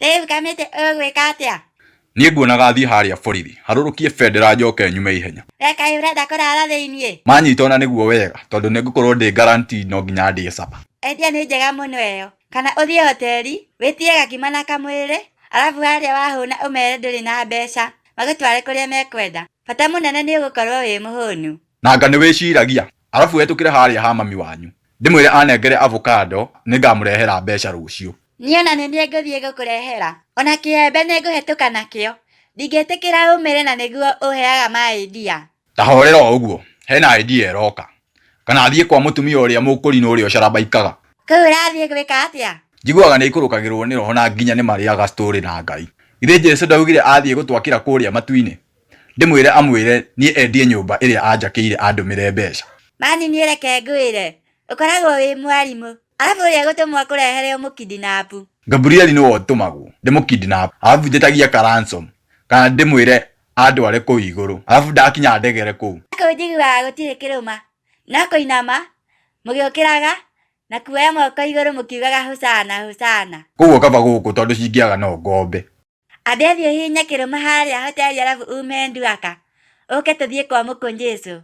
Rĩu Kamĩtĩ ũgwĩka atĩa? Niĩ nguonaga thiĩ harĩa borithi harũrũkie bendera njoke nyume ihenya. Reka ũrenda kũrara thĩiniĩ. Manyita ona nĩguo wega tondũ nĩngũkorwo ndĩ guarantee no nginya ndĩe capa. Endia nĩ njega mũno ĩyo. Kana ũthiĩ hoteli wĩtie gakima na kamwĩrĩ, arabu harĩa wahũna ũmere ndũrĩ na mbeca magũtware kũrĩa mekwenda. Bata mũnene nĩ ũgũkorwo wĩ mũhũnu. Nanga nĩ wĩciragia arabu wetũkĩre harĩa ha mami wanyu ndĩmwĩre anengere avocado nĩngamũrehera mbeca rũciũ. Niĩ ona nĩ ngũthiĩ gũkũrehera. Ona kĩembe nĩ ngũhetũka nakĩo. Ndingĩtĩkĩra ũmĩre na nĩguo ũheaga maendia. Ta horera ũguo hena idea ĩroka. Kana thiĩ kwa mũtumia ũrĩa mũkũri na ũrĩa ũcarabaikaga. Kũu ũrathiĩ gwĩka atĩa? Njiguaga nĩ ikũrũkagĩrwo nĩ roho na nginya nĩ marĩaga story na Ngai. Ithe Jesu ndaugire athiĩ gũtwakĩra kũrĩa matu-inĩ. Ndĩmwĩre amwĩre niĩ endie nyũmba ĩrĩa anjakĩire andũmĩre mbeca. Mani niĩ reke ngwĩre. Ũkoragwo wĩ mwarimũ. Arabu ũrĩa gũtũmwo kũrehere mũkidinapu. Gabriel nĩwe ũtũmagwo ndĩmũkidnap arabu njĩtagia karansom kana ndĩmwĩre andware kũu igũrũ arabu ndakinya ndegere kũu. Njiguaga gũtirĩ kĩrũma. No kũinama mũgĩũkĩraga na kuoya moko igũrũ mũkiugaga hosana hosana. Koguo kaba gũkũ tondũ cingĩaga no ngombe. Ambe thiĩ ũhinye kĩrũma harĩa hoteli arabu ume nduaka. Ũke tũthiĩ kwa mũkũ Jesũ.